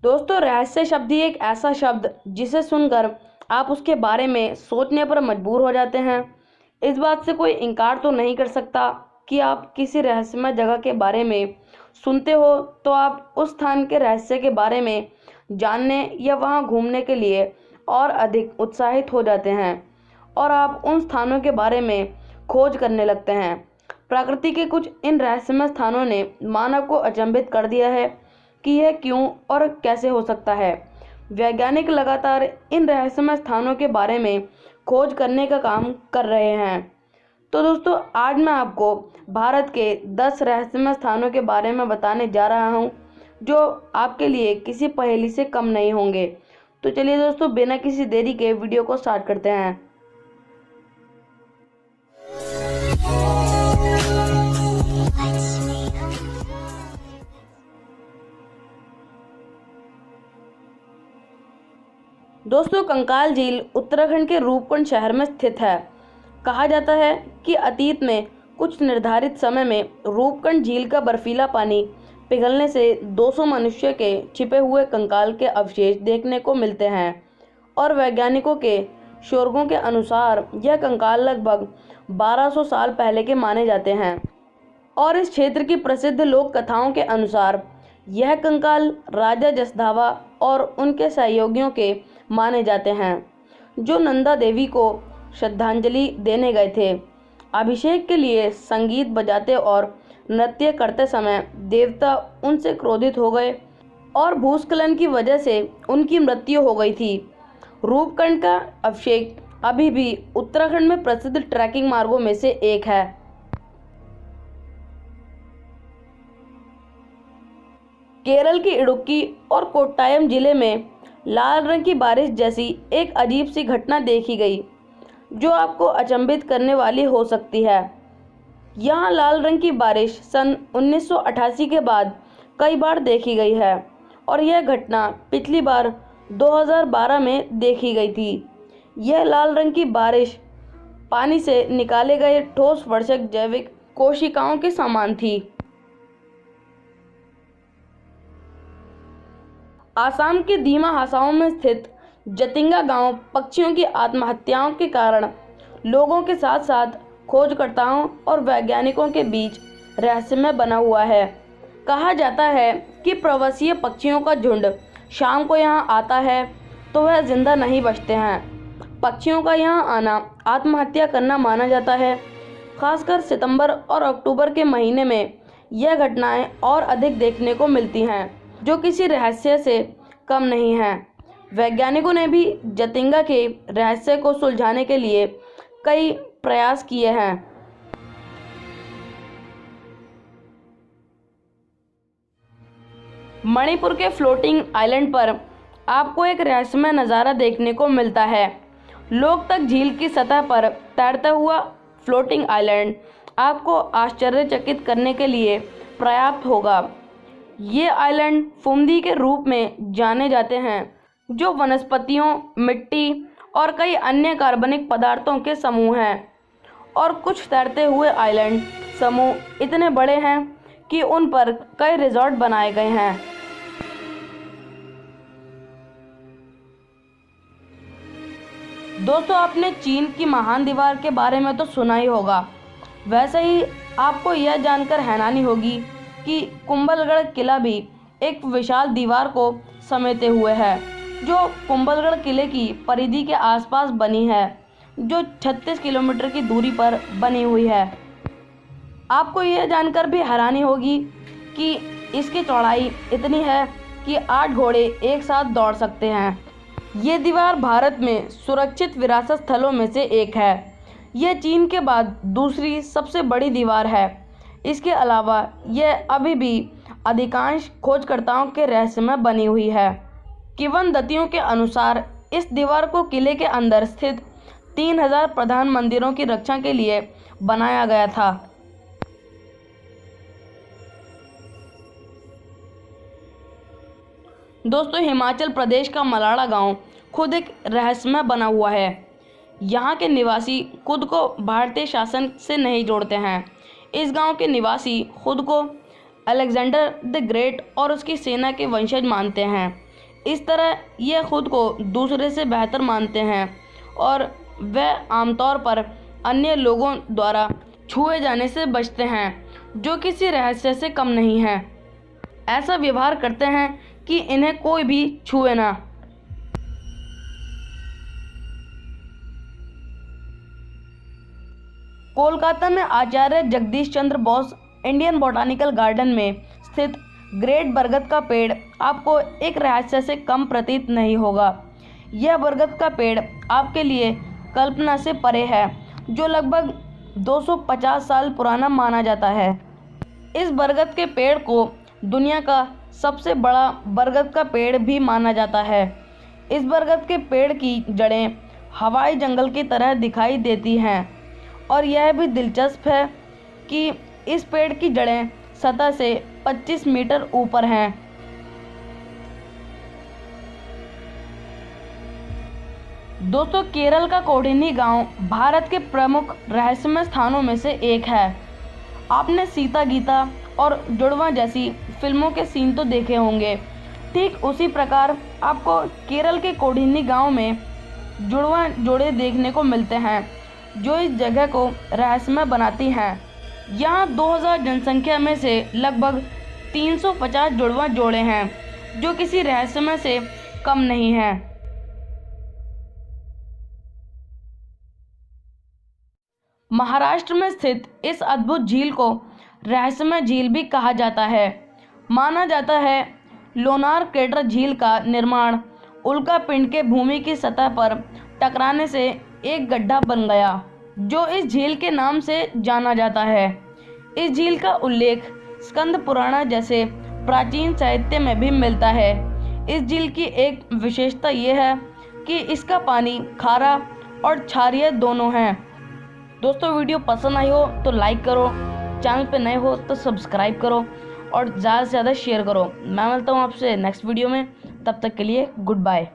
दोस्तों, रहस्य शब्द ही एक ऐसा शब्द जिसे सुनकर आप उसके बारे में सोचने पर मजबूर हो जाते हैं। इस बात से कोई इनकार तो नहीं कर सकता कि आप किसी रहस्यमय जगह के बारे में सुनते हो तो आप उस स्थान के रहस्य के बारे में जानने या वहां घूमने के लिए और अधिक उत्साहित हो जाते हैं और आप उन स्थानों के बारे में खोज करने लगते हैं। प्रकृति के कुछ इन रहस्यमय स्थानों ने मानव को अचंभित कर दिया है कि यह क्यों और कैसे हो सकता है। वैज्ञानिक लगातार इन रहस्यमय स्थानों के बारे में खोज करने का काम कर रहे हैं। तो दोस्तों, आज मैं आपको भारत के 10 रहस्यमय स्थानों के बारे में बताने जा रहा हूं, जो आपके लिए किसी पहेली से कम नहीं होंगे। तो चलिए दोस्तों, बिना किसी देरी के वीडियो को स्टार्ट करते हैं। दोस्तों, कंकाल झील उत्तराखंड के रूपकुंड शहर में स्थित है। कहा जाता है कि अतीत में कुछ निर्धारित समय में रूपकुंड झील का बर्फीला पानी पिघलने से 200 मनुष्य के छिपे हुए कंकाल के अवशेष देखने को मिलते हैं और वैज्ञानिकों के शोरगों के अनुसार यह कंकाल लगभग 1200 साल पहले के माने जाते हैं। और इस क्षेत्र की प्रसिद्ध लोक कथाओं के अनुसार यह कंकाल राजा जसधावा और उनके सहयोगियों के माने जाते हैं, जो नंदा देवी को श्रद्धांजलि देने गए थे। अभिषेक के लिए संगीत बजाते और नृत्य करते समय देवता उनसे क्रोधित हो गए और भूस्खलन की वजह से उनकी मृत्यु हो गई थी। रूपकुंड का अभिषेक अभी भी उत्तराखंड में प्रसिद्ध ट्रैकिंग मार्गों में से एक है। केरल की इडुक्की और कोट्टायम जिले में लाल रंग की बारिश जैसी एक अजीब सी घटना देखी गई, जो आपको अचंभित करने वाली हो सकती है। यहाँ लाल रंग की बारिश सन 1988 के बाद कई बार देखी गई है और यह घटना पिछली बार 2012 में देखी गई थी। यह लाल रंग की बारिश पानी से निकाले गए ठोस वर्षक जैविक कोशिकाओं के समान थी। आसाम के दीमा हासाओं में स्थित जतिंगा गांव पक्षियों की आत्महत्याओं के कारण लोगों के साथ साथ खोजकर्ताओं और वैज्ञानिकों के बीच रहस्यमय बना हुआ है। कहा जाता है कि प्रवासी पक्षियों का झुंड शाम को यहां आता है तो वह जिंदा नहीं बचते हैं। पक्षियों का यहां आना आत्महत्या करना माना जाता है। खासकर सितंबर और अक्टूबर के महीने में यह घटनाएं और अधिक देखने को मिलती हैं, जो किसी रहस्य से कम नहीं है। वैज्ञानिकों ने भी जतिंगा के रहस्य को सुलझाने के लिए कई प्रयास किए हैं। मणिपुर के फ्लोटिंग आइलैंड पर आपको एक रहस्यमय नज़ारा देखने को मिलता है। लोग तक झील की सतह पर तैरता हुआ फ्लोटिंग आइलैंड आपको आश्चर्यचकित करने के लिए पर्याप्त होगा। ये आइलैंड फुमदी के रूप में जाने जाते हैं, जो वनस्पतियों, मिट्टी और कई अन्य कार्बनिक पदार्थों के समूह हैं। और कुछ तैरते हुए आइलैंड समूह इतने बड़े हैं कि उन पर कई रिजॉर्ट बनाए गए हैं। दोस्तों, आपने चीन की महान दीवार के बारे में तो सुना ही होगा। वैसे ही आपको यह जानकर हैरानी होगी कि कुंभलगढ़ किला भी एक विशाल दीवार को समेटे हुए है, जो कुंभलगढ़ किले की परिधि के आसपास बनी है, जो 36 किलोमीटर की दूरी पर बनी हुई है। आपको यह जानकर भी हैरानी होगी कि इसकी चौड़ाई इतनी है कि 8 घोड़े एक साथ दौड़ सकते हैं। ये दीवार भारत में सुरक्षित विरासत स्थलों में से एक है। यह चीन के बाद दूसरी सबसे बड़ी दीवार है। इसके अलावा यह अभी भी अधिकांश खोजकर्ताओं के रहस्य में बनी हुई है। किंवदंतियों के अनुसार इस दीवार को किले के अंदर स्थित 3000 प्रधान मंदिरों की रक्षा के लिए बनाया गया था। दोस्तों, हिमाचल प्रदेश का मलाड़ा गांव खुद एक रहस्यमय बना हुआ है। यहाँ के निवासी खुद को भारतीय शासन से नहीं जोड़ते हैं। इस गांव के निवासी खुद को अलेक्जेंडर द ग्रेट और उसकी सेना के वंशज मानते हैं। इस तरह ये खुद को दूसरे से बेहतर मानते हैं और वह आमतौर पर अन्य लोगों द्वारा छुए जाने से बचते हैं जो किसी रहस्य से कम नहीं है। ऐसा व्यवहार करते हैं कि इन्हें कोई भी छुए ना। कोलकाता में आचार्य Jagdish Chandra Bose Indian botanical garden में स्थित ग्रेट बरगद का पेड़ आपको एक रहस्य से कम प्रतीत नहीं होगा। यह बरगद का पेड़ आपके लिए कल्पना से परे है, जो लगभग 250 साल पुराना माना जाता है। इस बरगद के पेड़ को दुनिया का सबसे बड़ा बरगद का पेड़ भी माना जाता है। इस बरगद के पेड़ की जड़ें हवाई जंगल की तरह दिखाई देती हैं और यह भी दिलचस्प है कि इस पेड़ की जड़ें सतह से 25 मीटर ऊपर हैं। दोस्तों, केरल का कोडिनी गांव भारत के प्रमुख रहस्यमय स्थानों में से एक है। आपने सीता गीता और जुड़वां जैसी फिल्मों के सीन तो देखे होंगे। ठीक उसी प्रकार आपको केरल के कोडिनी गांव में जुड़वां जोड़े देखने को मिलते हैं, जो इस जगह को रहस्यमय बनाती हैं। यहाँ 2000 जनसंख्या में से लगभग 350 जुड़वां जोड़े हैं, जो किसी रहस्यमय से कम नहीं हैं। महाराष्ट्र में स्थित इस अद्भुत झील को रहस्यमय झील भी कहा जाता है। माना जाता है लोनार क्रेटर झील का निर्माण उल्का पिंड के भूमि की सतह पर टकराने से एक गड्ढा बन गया, जो इस झील के नाम से जाना जाता है। इस झील का उल्लेख स्कंद पुराण जैसे प्राचीन साहित्य में भी मिलता है। इस झील की एक विशेषता यह है कि इसका पानी खारा और क्षारीय दोनों है। दोस्तों, वीडियो पसंद आई हो तो लाइक करो, चैनल पे नए हो तो सब्सक्राइब करो और ज़्यादा से ज़्यादा शेयर करो। मैं मिलता हूँ आपसे नेक्स्ट वीडियो में, तब तक के लिए गुड बाय।